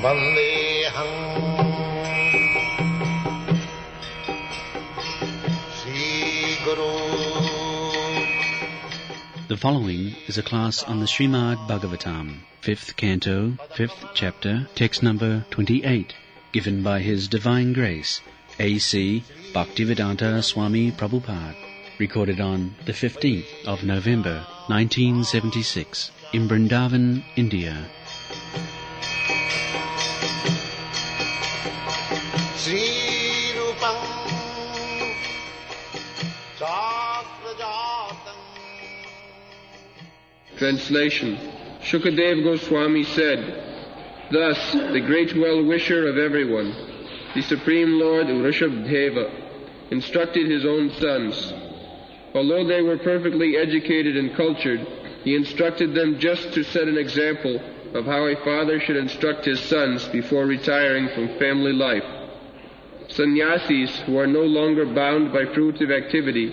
Vandeham Sri Guru. The following is a class on the Srimad Bhagavatam, 5th Canto, 5th Chapter, text number 28, given by His Divine Grace, A.C. Bhaktivedanta Swami Prabhupada, recorded on the 15th of November, 1976, in Vrindavan, India. Sri Rupam Chakrajatam. Translation. Shukadev Goswami said, "Thus, the great well-wisher of everyone, the Supreme Lord Rishabhdeva, instructed his own sons. Although they were perfectly educated and cultured, he instructed them just to set an example of how a father should instruct his sons before retiring from family life. Sannyasis who are no longer bound by fruitive activity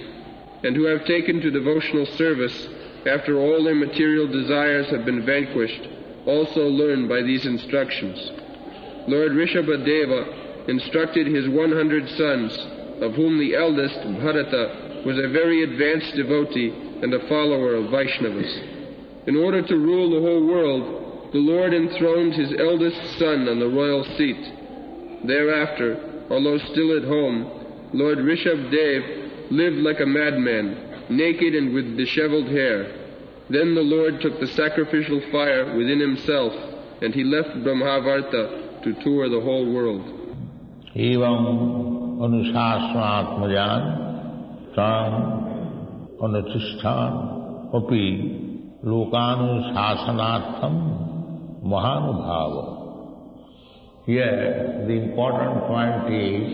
and who have taken to devotional service after all their material desires have been vanquished also learn by these instructions. Lord Rishabhadeva instructed his 100 sons, of whom the eldest, Bharata, was a very advanced devotee and a follower of Vaishnavas. In order to rule the whole world, the Lord enthroned his eldest son on the royal seat. Thereafter, although still at home, Lord Rishabhdev lived like a madman, naked and with disheveled hair. Then the Lord took the sacrificial fire within himself, and he left Brahmavarta to tour the whole world. Evam anusasmatmajan tam anutishtham api lokanusasanatham mahanubhava. Here the important point is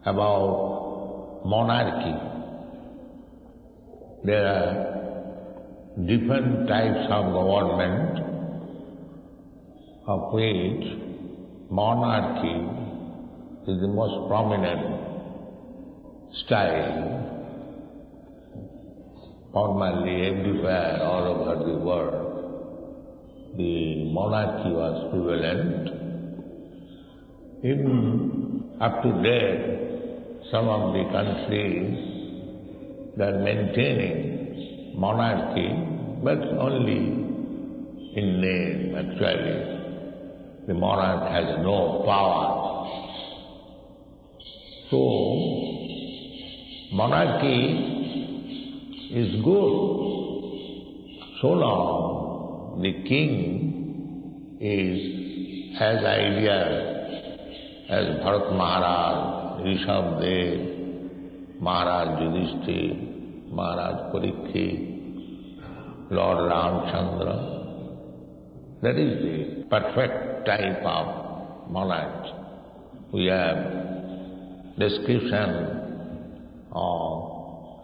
about monarchy. There are different types of government, of which monarchy is the most prominent style, formerly everywhere all over the world. The monarchy was prevalent. Even up to date, some of the countries they are maintaining monarchy, but only in name actually. The monarch has no power. So, monarchy is good so long the king is as ideal as Bharat Maharaj, Rishabhdev, Maharaj Yudhishthir, Maharaj Parikshit, Lord Ramchandra. That is the perfect type of monarch. We have description of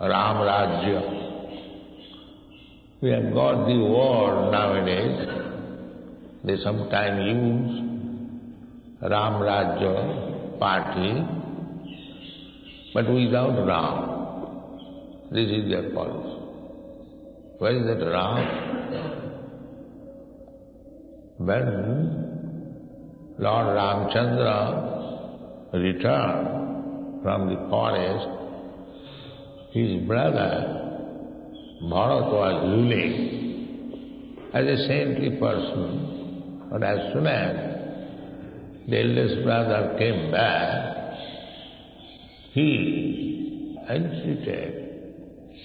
Ram Rajya. We have got the word nowadays. They sometimes use Ram Rajya party, but without Ram. This is their policy. Where is that Ram? When Lord Ramchandra returned from the forest, his brother Bharat was ruling as a saintly person, but as soon as the eldest brother came back, he entreated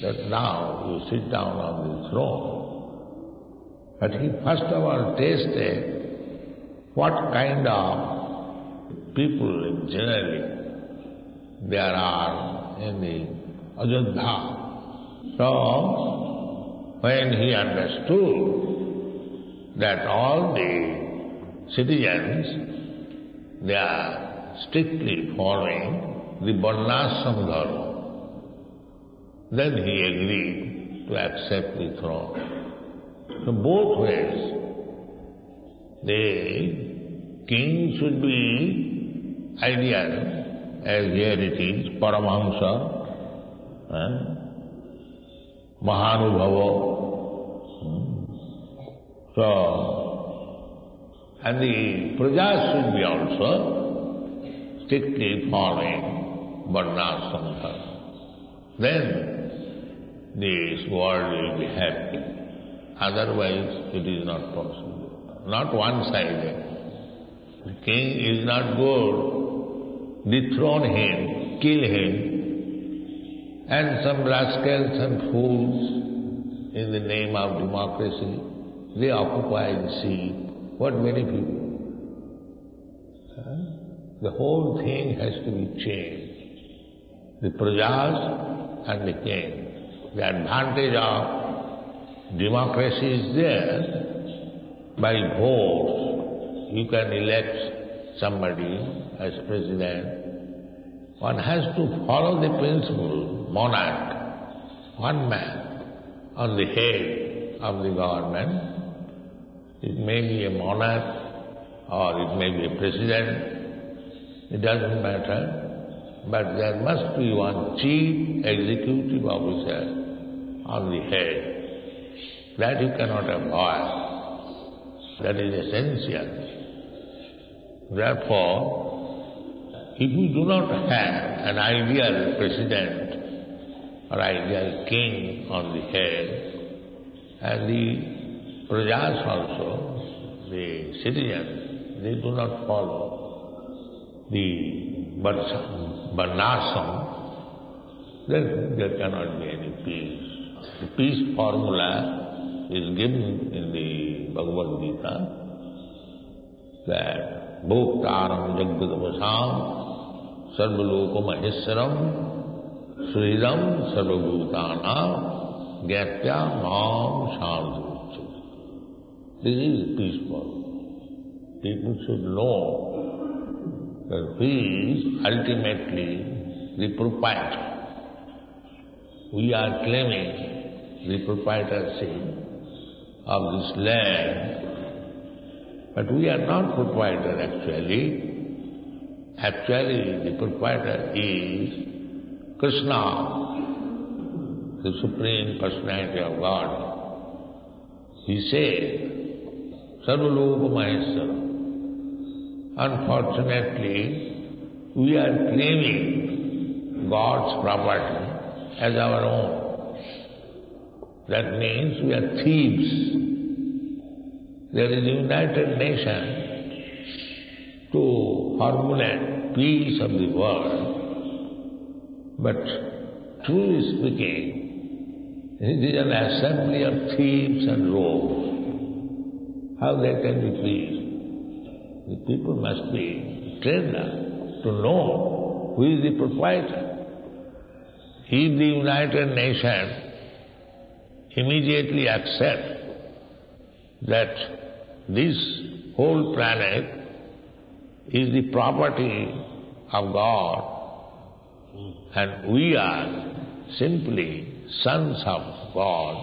that now you sit down on the throne. But he first of all tasted what kind of people generally there are in the Ajodhya. So, when he understood that all the citizens, they are strictly following the Varnashram Dharma, then he agreed to accept the throne. So both ways, the king should be ideal, as here it is, Paramahamsa, Mahanubhava. So, And the prajas should be also strictly following varnashrama. Then this world will be happy. Otherwise it is not possible. Not one-sided. The king is not good. Dethrone him, kill him, and some rascals and fools in the name of democracy, they occupy the seat. What benefit? The whole thing has to be changed. The prajas and the king. The advantage of democracy is there. By votes, you can elect somebody as president. One has to follow the principle, monarch, one man on the head of the government. It may be a monarch or it may be a president, it doesn't matter, but there must be one chief executive officer on the head. That you cannot avoid. That is essential. Therefore, if you do not have an ideal president or ideal king on the head, and the prajas also, the citizens, they do not follow the varnashrama, then there cannot be any peace. The peace formula is given in the Bhagavad Gita that Bhoktaram Jagadavasam Sarvaloka Maheswaram Sridam Sarvabhutanam Gyatya Mam Shanti. This is peaceful. People should know that he is ultimately the proprietor. We are claiming the proprietorship of this land, but we are not proprietor actually. Actually, the proprietor is Krishna, the Supreme Personality of God. He said, Sarvaloka Maheswara. Unfortunately, we are claiming God's property as our own. That means we are thieves. There is a United Nations to formulate peace of the world, but truly speaking, it is an assembly of thieves and rogues. How there can be peace? The people must be trained to know who is the proprietor. If the United Nations immediately accept that this whole planet is the property of God and we are simply sons of God,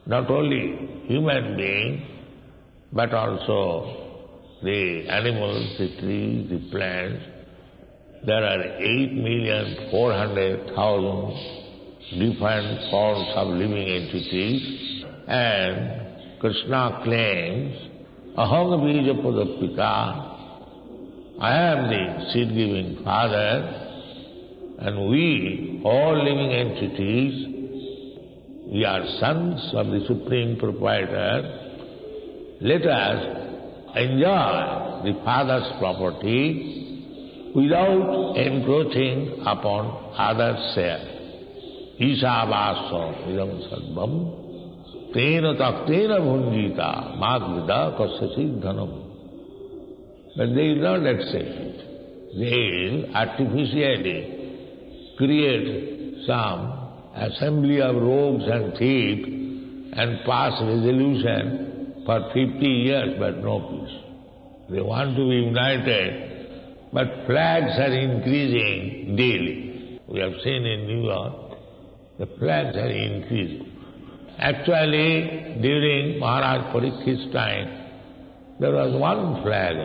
not only human beings but also the animals, the trees, the plants. There are 8,400,000 different forms of living entities, and Krishna claims, Aham bija pradapita, I am the seed-giving father, and we, all living entities, we are sons of the Supreme Proprietor. Let us enjoy the Father's property without encroaching upon others' share. Ishavasa idam sarvam tena taktena bhunjita magvida kasyasi dhanam. But they will not accept it. They will artificially create some assembly of rogues and thieves and pass resolution for 50 years, but no peace. They want to be united, but flags are increasing daily. We have seen in New York, the flags are increasing. Actually, during Maharaj Parikshit's time, there was one flag,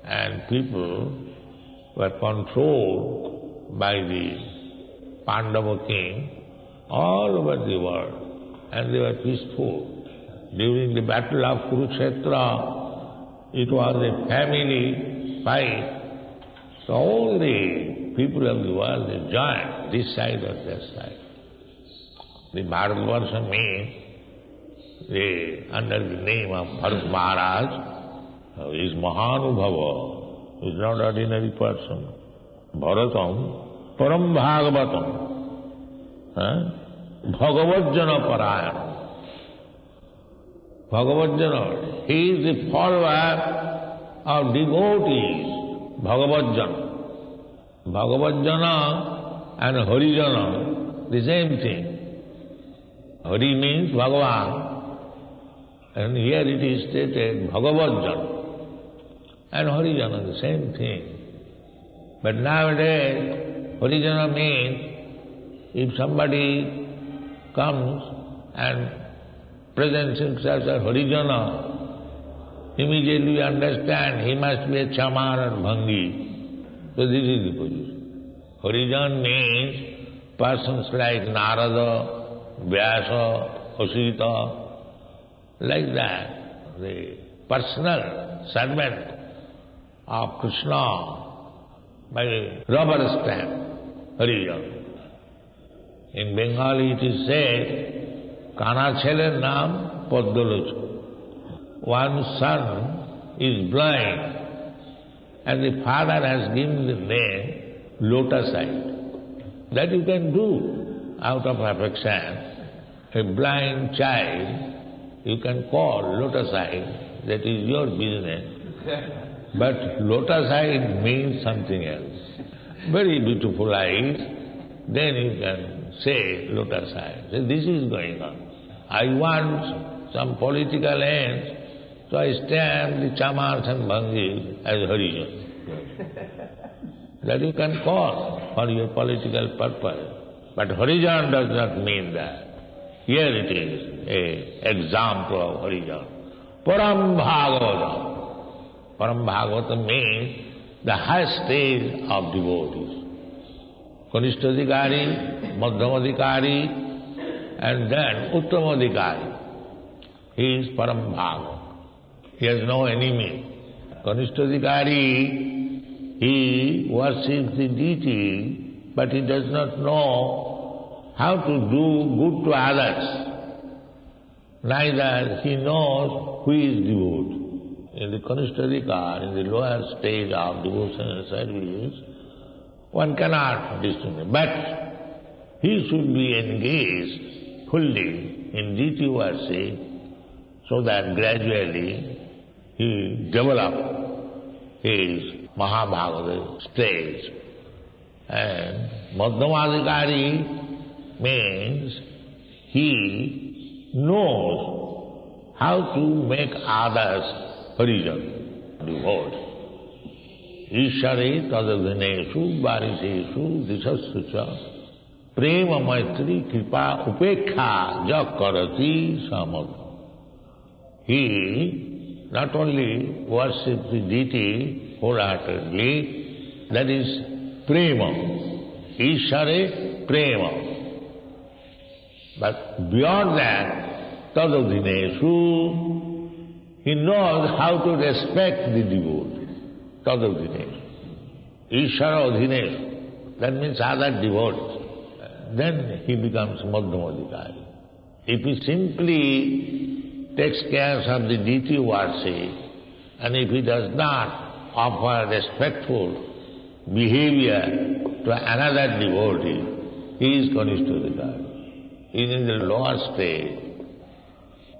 and people were controlled by the Pandava king all over the world, and they were peaceful. During the battle of Kurukshetra, it was a family fight. So all the people of the world, they joined this side or that side. The Bharatvarsha means, under the name of Bharat Maharaj, is Mahanubhava, is not ordinary person. Bharatam, Param Bhagavatam, Bhagavajjana Parayana. Bhagavajjana, he is the follower of devotees, Bhagavajjana. Bhagavajjana and Harijana, the same thing. Hari means Bhagavan, and here it is stated Bhagavajjana and Harijana, the same thing. But nowadays, Harijana means if somebody comes and presents himself as Harijana, immediately we understand he must be a Chamar or Bhangi. So this is the position. Harijan means persons like Narada, Vyasa, Asita, like that. The personal servant of Krishna by rubber stamp, Harijan. In Bengali it is said, Kana Cheleর নাম Padmalocha. One son is blind and the father has given the name Lotus-eyed. That you can do out of affection. A blind child you can call Lotus-eyed, that is your business. But Lotus-eyed means something else. Very beautiful eyes, then you can say Lotus-eyed. So this is going on. I want some political ends, so I stamp the Chamars and Bhangis as Harijan. That you can call for your political purpose. But Harijan does not mean that. Here it is, an example of Harijan. Param Bhagavatam. Param Bhagavatam means the highest stage of devotees. Kanishtadikari, Madhyamadikari, and then Uttamadikari. He is Param Bhagavatam. He has no enemy. Kanishtadikari, he worships the deity, but he does not know how to do good to others. Neither he knows who is devotee. In the Kanishtadika, in the lower stage of devotion and service, one cannot distinguish. But he should be engaged fully in deity worship so that gradually he develop his Mahabhagavata stage. And Madhyamadikari means he knows how to make others Harijan, devote. Ishare tadadhineshu variseshu disasya prema maitri kripa upekha ja karati samadha. He not only worships the deity wholeheartedly, that is prema, Ishare prema. But beyond that, tadadhineshu, he knows how to respect the devotee. Tadadhineshu. Ishara adhineshu. That means other devotees. Then he becomes Madhyamadikari. If he simply takes care of the deity worship, and if he does not offer respectful behavior to another devotee, he is Kanishtadikari. He is in the lower stage.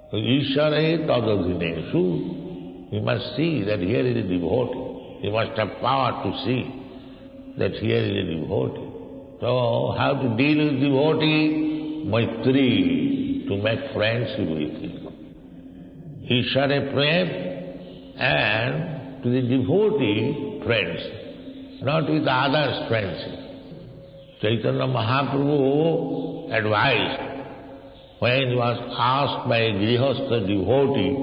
So Ishare tadadhineshu, he must see that here is a devotee. He must have power to see that here is a devotee. So how to deal with devotee? Maitri, to make friendship with him. Ishare prem, and to the devotee friends, not with others friendship. Chaitanya Mahaprabhu advised, when he was asked by a grihastha devotee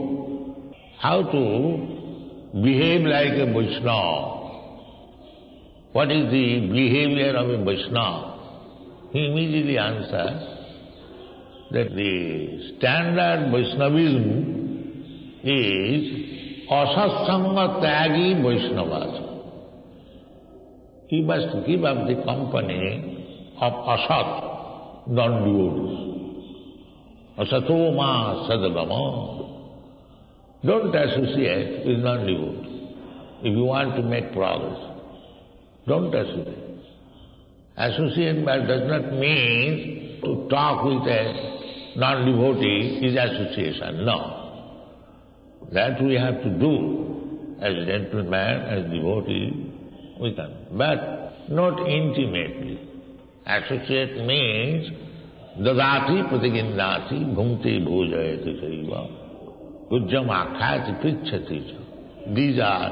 how to behave like a Vaishnava, what is the behavior of a Vaishnava, he immediately answered that the standard Vaishnavism is asatsanga tyagi Vaishnavas. He must give up the company of asat, non-devotees. Asato ma sadagama. Don't associate with non-devotees. If you want to make progress, don't associate. Associate does not mean to talk with a non-devotee is association. No. That we have to do as gentleman, as devotee, we can. But not intimately. Associate means dadati pratigindati bhumte bhojayati saiva ujjam akhayati prichhati cha. These are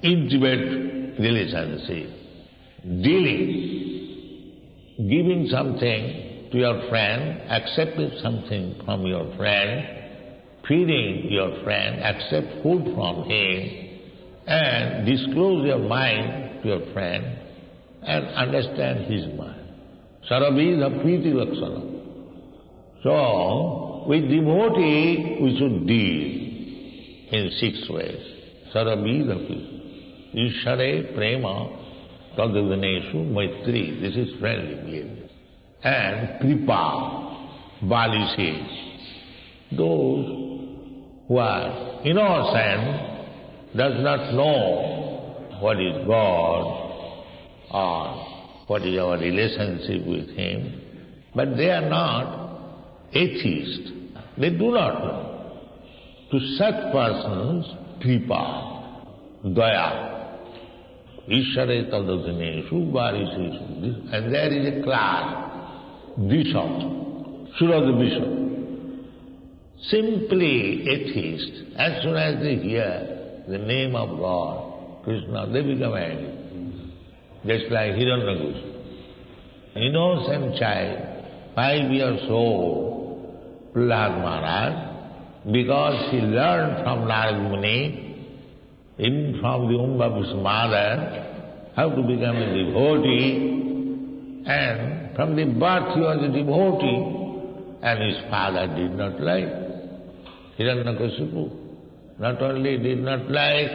intimate relationships. Dealing, giving something to your friend, accepting something from your friend, feeding your friend, accept food from him, and disclose your mind to your friend and understand his mind. Sarabhidha priti lakshana. So, with devotee we should deal in 6 ways. Sarabhidha priti. Ishare prema tadavaneshu maitri. This is friendly behavior. And kripa, Bali says, those who are innocent, does not know what is God or what is our relationship with Him, but they are not atheists. They do not know. To such persons, kripa, daya, ishare tadadaneshu variseshu. And there is a class, bishop, Srila bishop, simply atheist. As soon as they hear the name of God, Krishna, they become angry. Just like Hiranyakusha. Innocent child, 5 years old, Prahlad Maharaj, because he learned from Narad Muni, even from the womb of his mother, how to become a devotee, and from the birth he was a devotee, and his father did not like. Hiranyakashipu not only did not like,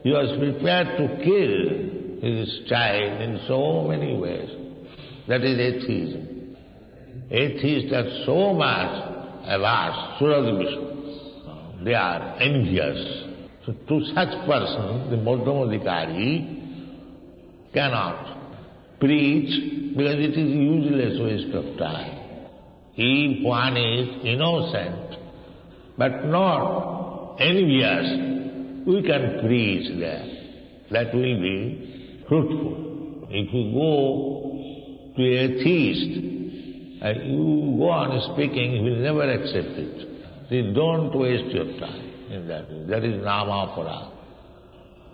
he was prepared to kill his child in so many ways. That is atheism. Atheists are so much averse, Surabhisha. They are envious. So to such person, the Madhyamadhikari cannot preach because it is useless waste of time. If one is innocent but not envious, we can preach there. That will be fruitful. If you go to an atheist, you go on speaking, he will never accept it. See, don't waste your time in that. That is namapara.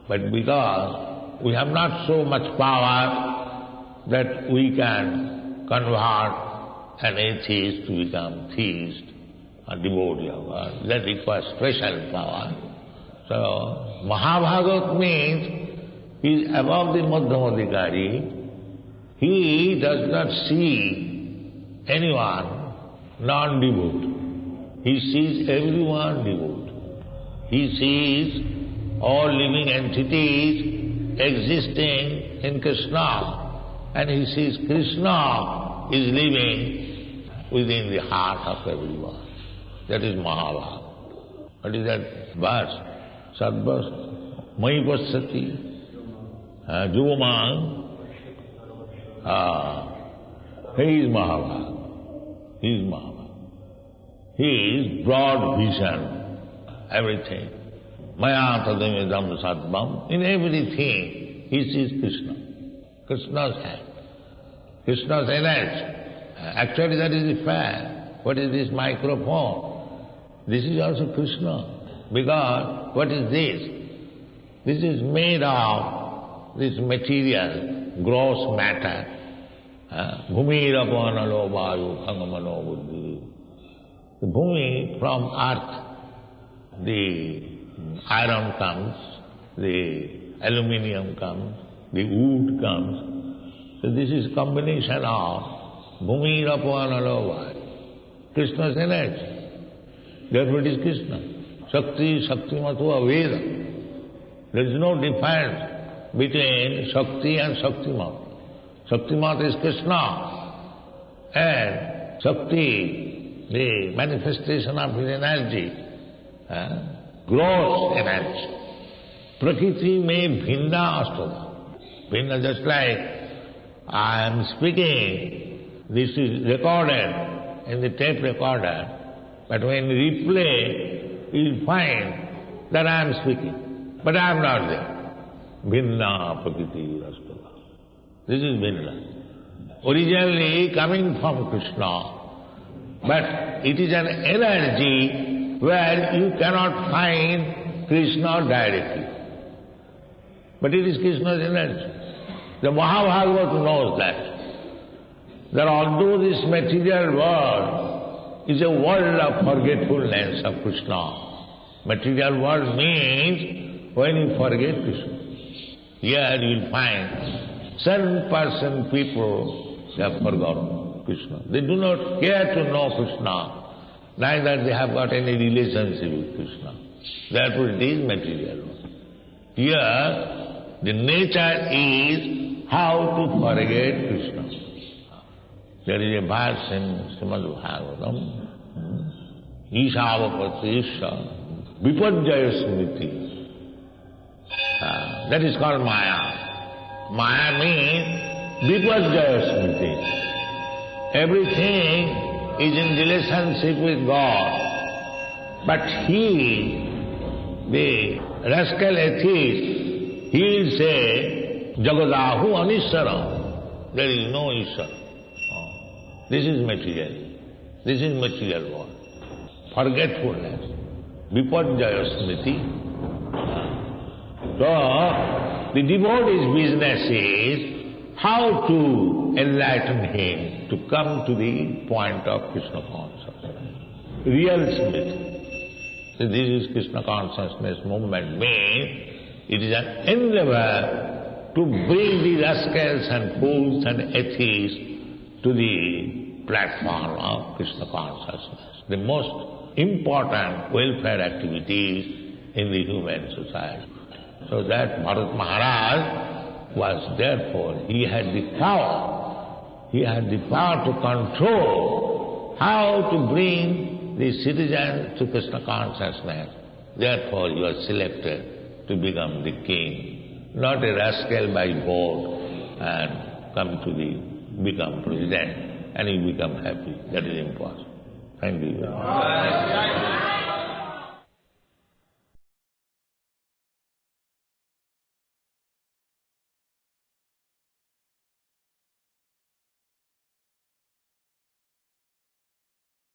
But because we have not so much power that we can convert an atheist to become theist or devotee of God, that requires special power. So, Mahabhagat means he is above the Madhyamadhikari. He does not see anyone non-devote. He sees everyone devote. He sees all living entities existing in Krishna, and he sees Krishna is living within the heart of everyone. That is Mahabharata. What is that verse? Sadvas, Mai Pasati, Juvamang. He is Mahabharata. He is Mahabharata. He is broad vision, everything. Maya tadamidam sadvam. In everything, he sees Krishna. Krishna's hand. Krishna's energy. Actually, that is the fact. What is this microphone? This is also Krishna. Because what is this? This is made of this material, gross matter. Bhumirapanalo vayu angamano buddhi. The bhumi, from earth, the iron comes, the aluminium comes, the wood comes. So this is combination of Bhumirapanalo vayu. Krishna's energy. Therefore it is Krishna. Shakti, Shaktimatu Aveda. There is no difference between Shakti and Shaktimat. Shaktimat is Krishna, and Shakti, the manifestation of his energy, gross energy. Prakriti mein bhinna astada. Bhinna, just like I am speaking, this is recorded in the tape recorder, but when you replay, you will find that I am speaking, but I am not there. Bhinna prakriti astada. This is bhinna. Originally coming from Krishna, but it is an energy where you cannot find Krishna directly. But it is Krishna's energy. The Mahabhagavata knows that although this material world is a world of forgetfulness of Krishna, material world means when you forget Krishna. Here you will find 7% people have forgotten Krishna. They do not care to know Krishna, neither they have got any relationship with Krishna. Therefore it is material world. Here the nature is how to forget Krishna. There is a verse in Srimad Bhagavatam, Ishāvapati Isha, Viparjaya Smriti. That is called Maya. Maya means Viparjaya Smriti. Everything is in relationship with God. But he, the rascal atheist, he will say, Jagadahu Anishara. There is no Ishara. This is material. This is material world. Forgetfulness. Viparjaya Smriti. So, the devotee's business is how to enlighten him to come to the point of Krishna consciousness. Real Smriti. So this is Krishna consciousness movement means it is an endeavor to bring the rascals and fools and atheists to the platform of Krishna consciousness. The most important welfare activities in the human society. So that Bharat Maharaj was therefore, he had the power. He had the power to control how to bring the citizens to Krishna consciousness. Therefore he was selected to become the king, not a rascal by vote and come to become president and he become happy. That is impossible. Thank you.